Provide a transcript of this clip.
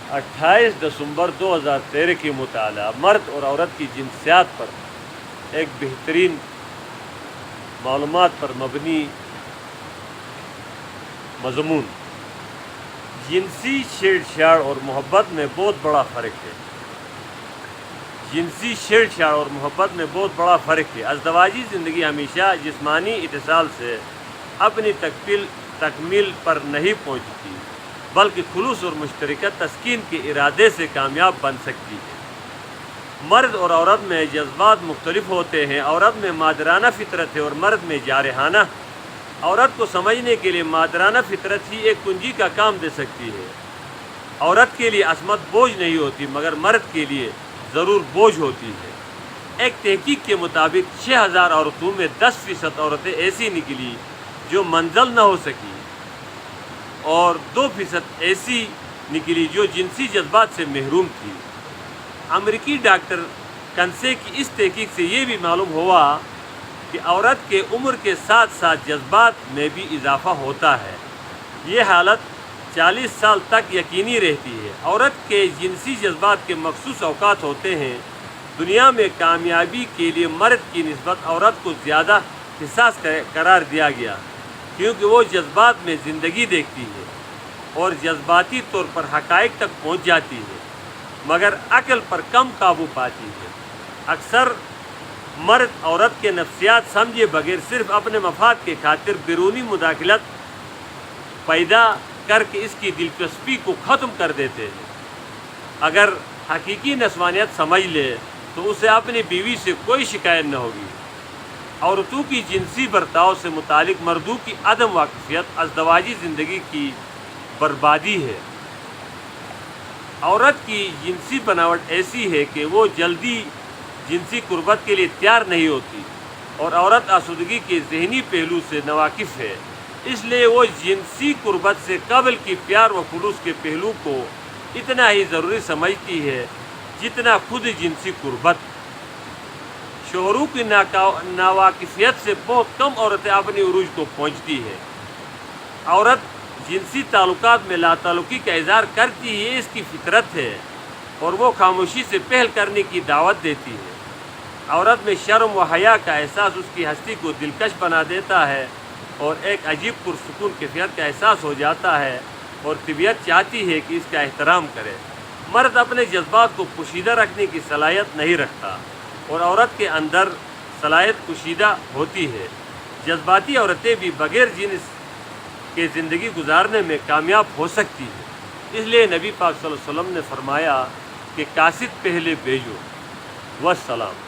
28 دسمبر 2013 کی مطالعہ مرد اور عورت کی جنسیات پر ایک بہترین معلومات پر مبنی مضمون۔ جنسی چھیڑ چھاڑ اور محبت میں بہت بڑا فرق ہے۔ جنسی چھیڑ چھاڑ اور محبت میں بہت بڑا فرق ہے۔ ازدواجی زندگی ہمیشہ جسمانی اتصال سے اپنی تکمیل پر نہیں پہنچتی، بلکہ خلوص اور مشترکہ تسکین کے ارادے سے کامیاب بن سکتی ہے۔ مرد اور عورت میں جذبات مختلف ہوتے ہیں۔ عورت میں مادرانہ فطرت ہے اور مرد میں جارحانہ۔ عورت کو سمجھنے کے لیے مادرانہ فطرت ہی ایک کنجی کا کام دے سکتی ہے۔ عورت کے لیے عصمت بوجھ نہیں ہوتی، مگر مرد کے لیے ضرور بوجھ ہوتی ہے۔ ایک تحقیق کے مطابق 6000 عورتوں میں 10% عورتیں ایسی نکلی جو منزل نہ ہو سکی، اور 2% ایسی نکلی جو جنسی جذبات سے محروم تھی۔ امریکی ڈاکٹر کنسے کی اس تحقیق سے یہ بھی معلوم ہوا کہ عورت کے عمر کے ساتھ ساتھ جذبات میں بھی اضافہ ہوتا ہے۔ یہ حالت 40 سال تک یقینی رہتی ہے۔ عورت کے جنسی جذبات کے مخصوص اوقات ہوتے ہیں۔ دنیا میں کامیابی کے لیے مرد کی نسبت عورت کو زیادہ حساس قرار دیا گیا، کیونکہ وہ جذبات میں زندگی دیکھتی ہے اور جذباتی طور پر حقائق تک پہنچ جاتی ہے، مگر عقل پر کم قابو پاتی ہے۔ اکثر مرد عورت کے نفسیات سمجھے بغیر صرف اپنے مفاد کے خاطر بیرونی مداخلت پیدا کر کے اس کی دلچسپی کو ختم کر دیتے ہیں۔ اگر حقیقی نسوانیت سمجھ لے تو اسے اپنی بیوی سے کوئی شکایت نہ ہوگی۔ عورتوں کی جنسی برتاؤ سے متعلق مردوں کی عدم واقفیت ازدواجی زندگی کی بربادی ہے۔ عورت کی جنسی بناوٹ ایسی ہے کہ وہ جلدی جنسی قربت کے لیے تیار نہیں ہوتی، اور عورت آسودگی کے ذہنی پہلو سے ناواقف ہے، اس لیے وہ جنسی قربت سے قبل کی پیار و خلوص کے پہلو کو اتنا ہی ضروری سمجھتی ہے جتنا خود جنسی قربت۔ شوہروں کی ناواقفیت سے بہت کم عورتیں اپنی عروج کو پہنچتی ہے۔ عورت جنسی تعلقات میں لا تعلقی کا اظہار کرتی ہے، اس کی فطرت ہے، اور وہ خاموشی سے پہل کرنے کی دعوت دیتی ہے۔ عورت میں شرم و حیا کا احساس اس کی ہستی کو دلکش بنا دیتا ہے، اور ایک عجیب پرسکون کیفیت کا احساس ہو جاتا ہے، اور طبیعت چاہتی ہے کہ اس کا احترام کرے۔ مرد اپنے جذبات کو پوشیدہ رکھنے کی صلاحیت نہیں رکھتا، اور عورت کے اندر صلاحیت پوشیدہ ہوتی ہے۔ جذباتی عورتیں بھی بغیر جنس کے زندگی گزارنے میں کامیاب ہو سکتی ہیں۔ اس لیے نبی پاک صلی اللہ علیہ وسلم نے فرمایا کہ قاصد پہلے بھیجو۔ والسلام۔